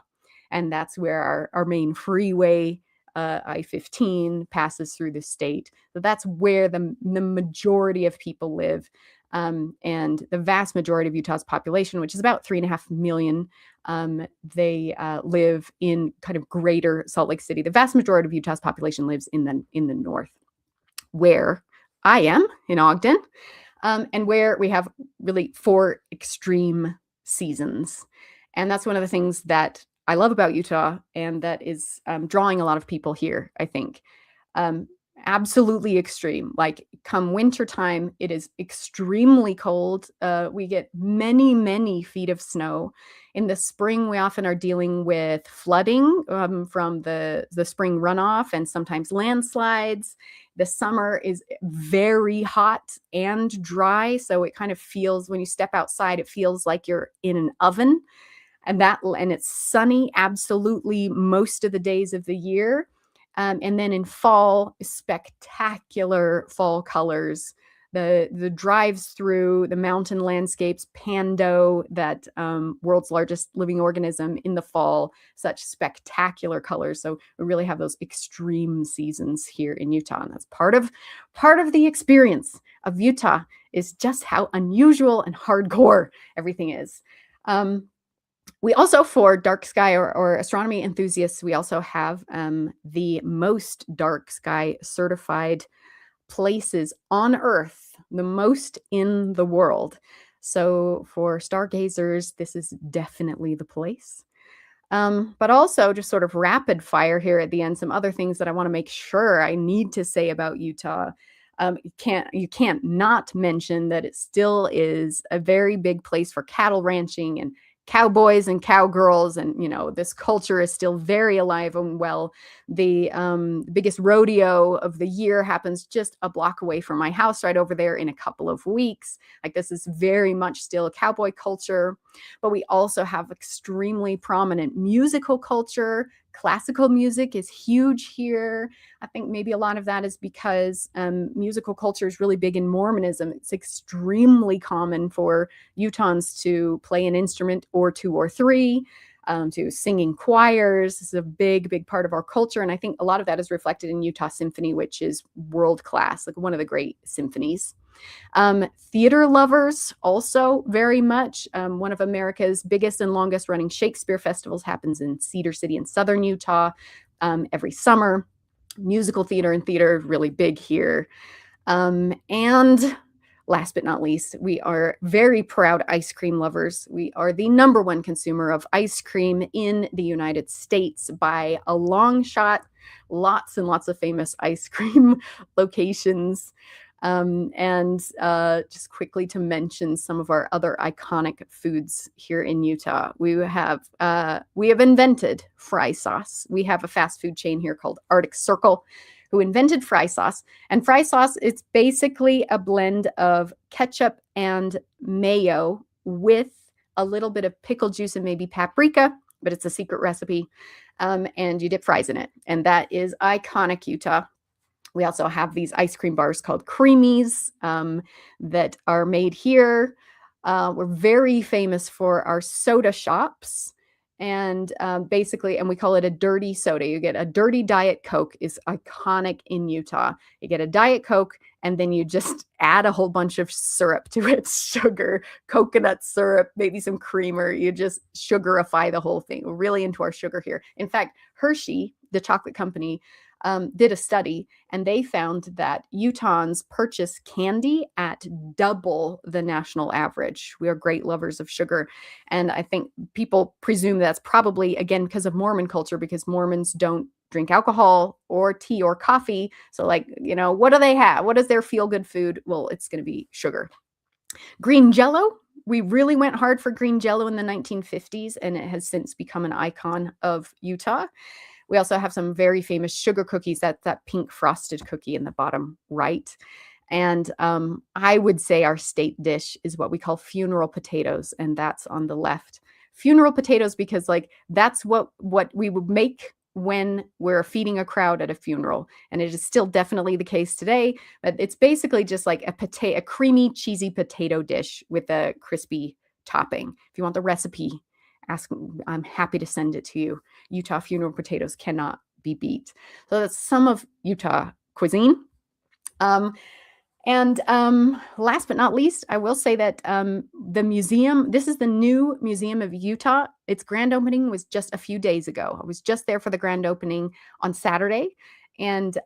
And that's where our main freeway, I-15, passes through the state. So that's where the majority of people live. And the vast majority of Utah's population, which is about 3.5 million, they live in kind of greater Salt Lake City. The vast majority of Utah's population lives in the north, where I am in Ogden, and where we have really 4 extreme seasons. And that's one of the things that I love about Utah, and that is drawing a lot of people here, I think. Absolutely extreme. Like, come wintertime, it is extremely cold. We get many, many feet of snow. In the spring, we often are dealing with flooding from the spring runoff, and sometimes landslides. The summer is very hot and dry, so it kind of feels, when you step outside, it feels like you're in an oven. And it's sunny absolutely most of the days of the year. And then in fall, spectacular fall colors. The drives through the mountain landscapes, Pando, that world's largest living organism, in the fall, such spectacular colors. So we really have those extreme seasons here in Utah. And that's part of the experience of Utah, is just how unusual and hardcore everything is. We also, for dark sky or astronomy enthusiasts, we also have the most dark sky certified places on Earth, the most in the world. So for stargazers, this is definitely the place. But also, just sort of rapid fire here at the end, some other things that I want to make sure I need to say about Utah. You can't not mention that it still is a very big place for cattle ranching and cowboys and cowgirls, and this culture is still very alive and well. The biggest rodeo of the year happens just a block away from my house, right over there, in a couple of weeks. Like, this is very much still a cowboy culture. But we also have extremely prominent musical culture. Classical music is huge here. I think maybe a lot of that is because musical culture is really big in Mormonism. It's extremely common for Utahns to play an instrument or 2 or 3, to sing in choirs. This is a big, big part of our culture. And I think a lot of that is reflected in Utah Symphony, which is world class, like one of the great symphonies. Theater lovers also very much. One of America's biggest and longest running Shakespeare festivals happens in Cedar City in southern Utah every summer. Musical theater and theater really big here. And last but not least, we are very proud ice cream lovers. We are the #1 consumer of ice cream in the United States by a long shot. Lots and lots of famous ice cream locations. And just quickly to mention some of our other iconic foods here in Utah. We have invented fry sauce. We have a fast food chain here called Arctic Circle, who invented fry sauce. And fry sauce, it's basically a blend of ketchup and mayo with a little bit of pickle juice and maybe paprika, but it's a secret recipe. And you dip fries in it. And that is iconic Utah. We also have these ice cream bars called Creamies that are made here. We're very famous for our soda shops. And basically, and we call it a dirty soda. You get a dirty Diet Coke is iconic in Utah. You get a Diet Coke, and then you just add a whole bunch of syrup to it, sugar, coconut syrup, maybe some creamer. You just sugarify the whole thing. We're really into our sugar here. In fact, Hershey, the chocolate company, did a study, and they found that Utahns purchase candy at double the national average. We are great lovers of sugar. And I think people presume that's probably, again, because of Mormon culture, because Mormons don't drink alcohol or tea or coffee. So, like, what do they have? What is their feel good food? Well, it's going to be sugar. Green Jello. We really went hard for green Jello in the 1950s, and it has since become an icon of Utah. We also have some very famous sugar cookies. That's that pink frosted cookie in the bottom right. And I would say our state dish is what we call funeral potatoes, and that's on the left. Funeral potatoes because that's what we would make when we're feeding a crowd at a funeral, and it is still definitely the case today. But it's basically just like a creamy, cheesy potato dish with a crispy topping. If you want the recipe, ask. I'm happy to send it to you. Utah funeral potatoes cannot be beat. So that's some of Utah cuisine. And last but not least, I will say that the museum, this is the new Museum of Utah. Its grand opening was just a few days ago. I was just there for the grand opening on Saturday. And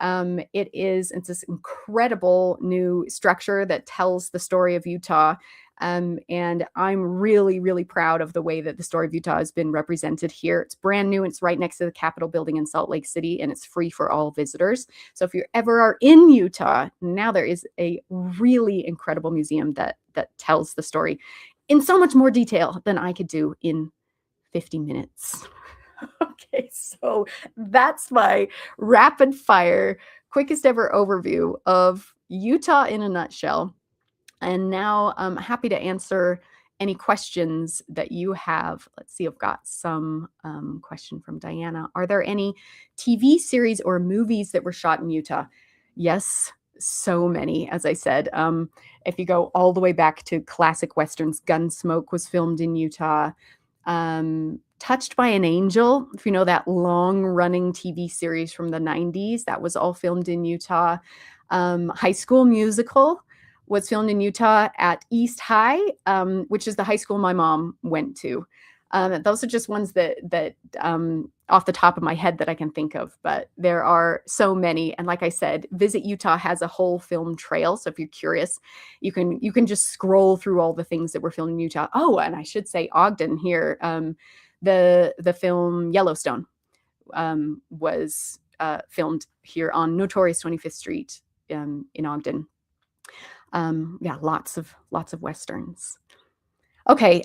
it's this incredible new structure that tells the story of Utah. And I'm really, really proud of the way that the story of Utah has been represented here. It's brand new. It's right next to the Capitol building in Salt Lake City, and it's free for all visitors. So if you ever are in Utah, now there is a really incredible museum that tells the story in so much more detail than I could do in 50 minutes. Okay, so that's my rapid fire, quickest ever overview of Utah in a nutshell. And now I'm happy to answer any questions that you have. Let's see, I've got some question from Diana. Are there any TV series or movies that were shot in Utah? Yes, so many, as I said. If you go all the way back to classic Westerns, Gunsmoke was filmed in Utah. Touched by an Angel, if you know that long-running TV series from the 90s, that was all filmed in Utah. High School Musical was filmed in Utah at East High, which is the high school my mom went to. Those are just ones that off the top of my head that I can think of, but there are so many. And like I said, Visit Utah has a whole film trail. So if you're curious, you can just scroll through all the things that were filmed in Utah. Oh, and I should say Ogden here. The film Yellowstone was filmed here on notorious 25th Street in Ogden. Yeah, lots of Westerns. Okay,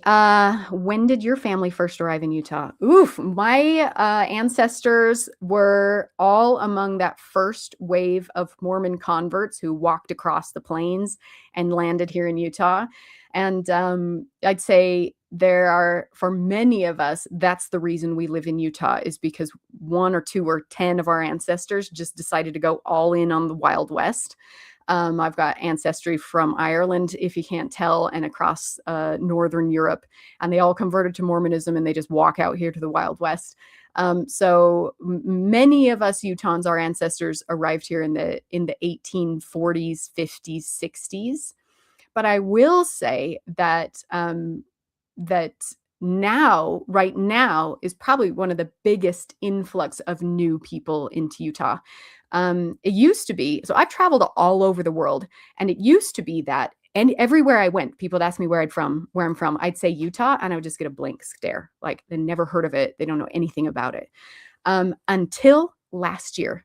when did your family first arrive in Utah? Oof, my ancestors were all among that first wave of Mormon converts who walked across the plains and landed here in Utah. And I'd say there are, for many of us, that's the reason we live in Utah, is because 1 or 2 or 10 of our ancestors just decided to go all in on the Wild West. I've got ancestry from Ireland, if you can't tell, and across Northern Europe, and they all converted to Mormonism, and they just walk out here to the Wild West. So many of us Utahns, our ancestors arrived here in the 1840s, 50s, 60s. But I will say that right now is probably one of the biggest influx of new people into Utah. It used to be, so I've traveled all over the world, and it used to be that, and everywhere I went, people would ask me where I'm from. I'd say Utah, and I would just get a blank stare, like they never heard of it. They don't know anything about it. Until last year.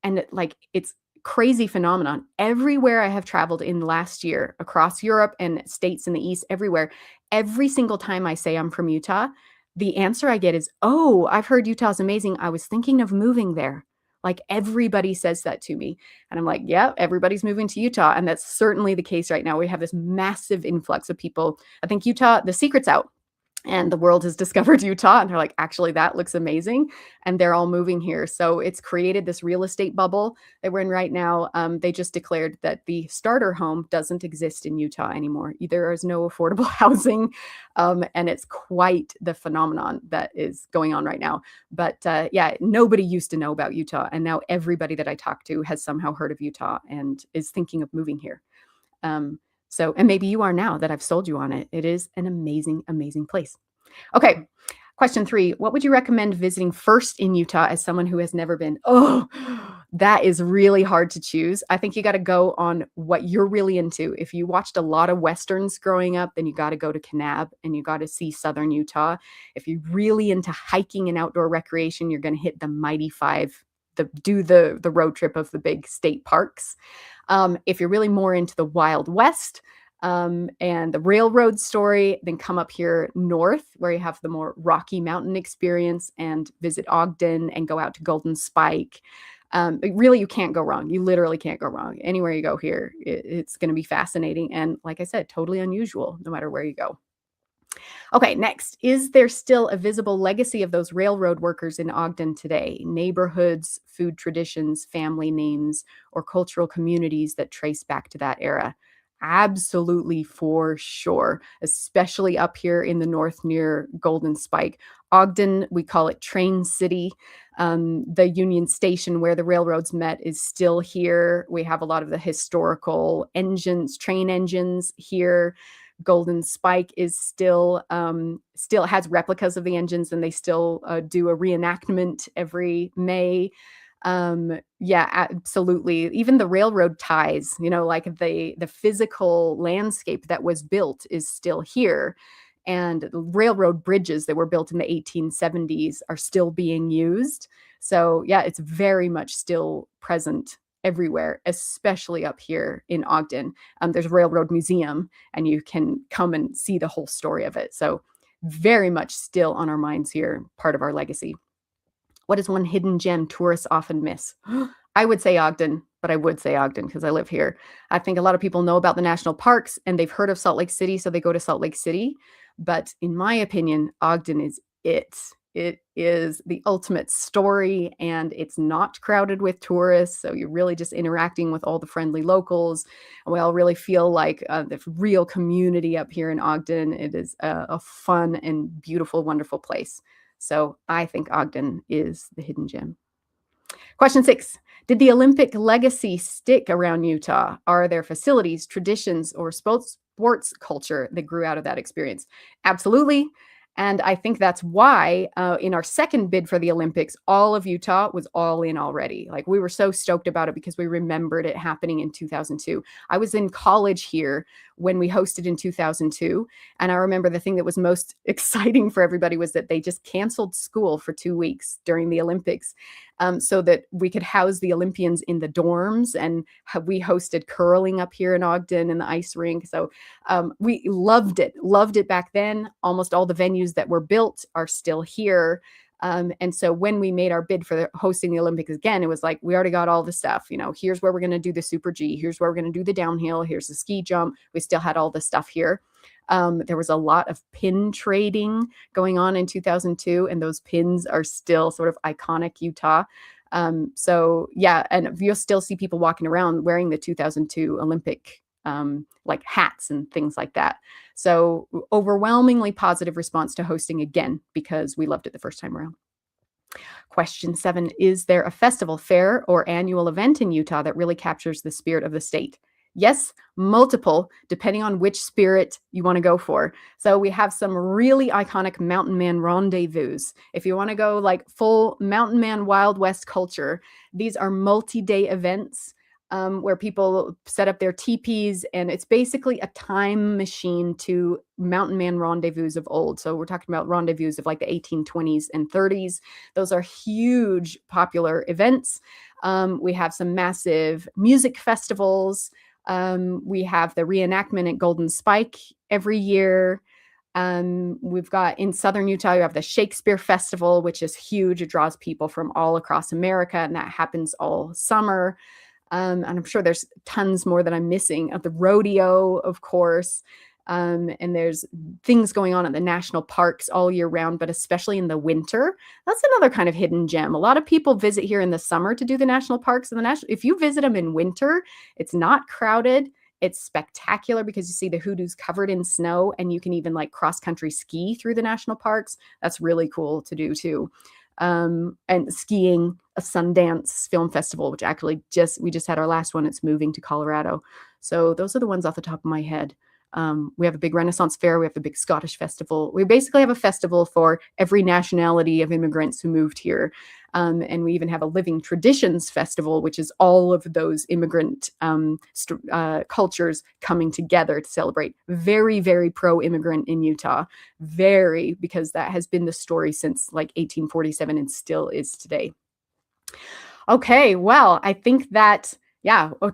And it's crazy phenomenon. Everywhere I have traveled in the last year, across Europe and states in the East, everywhere, every single time I say I'm from Utah, the answer I get is, "Oh, I've heard Utah's amazing. I was thinking of moving there." Like everybody says that to me. And I'm like, yeah, everybody's moving to Utah. And that's certainly the case right now. We have this massive influx of people. I think Utah, the secret's out. and the world has discovered Utah, and they're like, actually, that looks amazing. And they're all moving here. So it's created this real estate bubble that we're in right now. They just declared that the starter home doesn't exist in Utah anymore. There is no affordable housing. And it's quite the phenomenon that is going on right now. But yeah, nobody used to know about Utah. And now everybody that I talk to has somehow heard of Utah and is thinking of moving here. And maybe you are now that I've sold you on it. It is an amazing, amazing place. Okay, question 3. What would you recommend visiting first in Utah as someone who has never been? Oh, that is really hard to choose. I think you got to go on what you're really into. If you watched a lot of Westerns growing up, then you got to go to Kanab and you got to see Southern Utah. If you're really into hiking and outdoor recreation, you're going to hit the Mighty Five, do the road trip of the big state parks. If you're really more into the Wild West and the railroad story, then come up here north where you have the more Rocky Mountain experience and visit Ogden and go out to Golden Spike. Really, you can't go wrong. You literally can't go wrong. Anywhere you go here, it's going to be fascinating. And like I said, totally unusual no matter where you go. Okay, next. Is there still a visible legacy of those railroad workers in Ogden today? Neighborhoods, food traditions, family names, or cultural communities that trace back to that era? Absolutely, for sure, especially up here in the north near Golden Spike. Ogden, we call it Train City. The Union Station where the railroads met is still here. We have a lot of the historical engines, train engines here. Golden Spike is still has replicas of the engines, and they still do a reenactment every May. Yeah, absolutely. Even the railroad ties, like the physical landscape that was built is still here. And railroad bridges that were built in the 1870s are still being used. So yeah, it's very much still present everywhere, especially up here in Ogden. There's a railroad museum, and you can come and see the whole story of it. So very much still on our minds here, part of our legacy. What is one hidden gem tourists often miss? I would say Ogden, but I would say Ogden because I live here. I think a lot of people know about the national parks and they've heard of Salt Lake City, so they go to Salt Lake City. But in my opinion, Ogden is it. It is the ultimate story, and it's not crowded with tourists. So you're really just interacting with all the friendly locals. And we all really feel like the real community up here in Ogden. It is a fun and beautiful, wonderful place. So I think Ogden is the hidden gem. Question 6. Did the Olympic legacy stick around Utah? Are there facilities, traditions, or sports culture that grew out of that experience? Absolutely. And I think that's why in our second bid for the Olympics, all of Utah was all in already. Like, we were so stoked about it because we remembered it happening in 2002. I was in college here when we hosted in 2002. And I remember the thing that was most exciting for everybody was that they just canceled school for 2 weeks during the Olympics so that we could house the Olympians in the dorms. And we hosted curling up here in Ogden in the ice rink. So we loved it back then. Almost all the venues that were built are still here. And so when we made our bid for hosting the Olympics again, it was like, we already got all the stuff. Here's where we're going to do the Super G. Here's where we're going to do the downhill. Here's the ski jump. We still had all the stuff here. There was a lot of pin trading going on in 2002, and those pins are still sort of iconic Utah. So yeah, and you'll still see people walking around wearing the 2002 Olympic like hats and things like that. So overwhelmingly positive response to hosting again because we loved it the first time around. Question 7, is there a festival, fair, or annual event in Utah that really captures the spirit of the state? Yes, multiple, depending on which spirit you want to go for. So we have some really iconic Mountain Man rendezvous. If you want to go like full Mountain Man Wild West culture, these are multi-day events where people set up their teepees, and it's basically a time machine to Mountain Man rendezvous of old. So we're talking about rendezvous of like the 1820s and 30s. Those are huge, popular events. We have some massive music festivals. We have the reenactment at Golden Spike every year. We've got in Southern Utah, you have the Shakespeare Festival, which is huge. It draws people from all across America, and that happens all summer. And I'm sure there's tons more that I'm missing. The rodeo, of course. And there's things going on at the national parks all year round, but especially in the winter. That's another kind of hidden gem. A lot of people visit here in the summer to do the national parks. And if you visit them in winter, it's not crowded. It's spectacular because you see the hoodoos covered in snow, and you can even like cross-country ski through the national parks. That's really cool to do too. And skiing, a Sundance Film Festival, which actually we just had our last one. It's moving to Colorado. So those are the ones off the top of my head. We have a big Renaissance Fair. We have a big Scottish festival. We basically have a festival for every nationality of immigrants who moved here. And we even have a Living Traditions Festival, which is all of those immigrant cultures coming together to celebrate. Very, very pro-immigrant in Utah. Very, because that has been the story since like 1847 and still is today. Okay, well, I think that,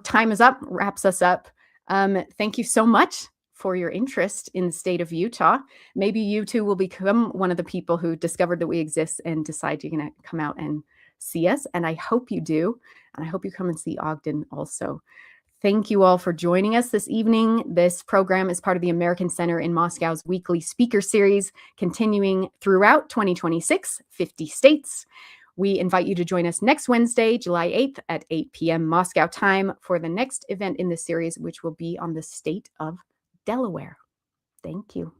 time is up, wraps us up. Thank you so much for your interest in the state of Utah. Maybe you too will become one of the people who discovered that we exist and decide you're going to come out and see us. And I hope you do. And I hope you come and see Ogden also. Thank you all for joining us this evening. This program is part of the American Center in Moscow's weekly speaker series, continuing throughout 2026, 50 states. We invite you to join us next Wednesday, July 8th at 8 p.m. Moscow time for the next event in this series, which will be on the state of Delaware. Thank you.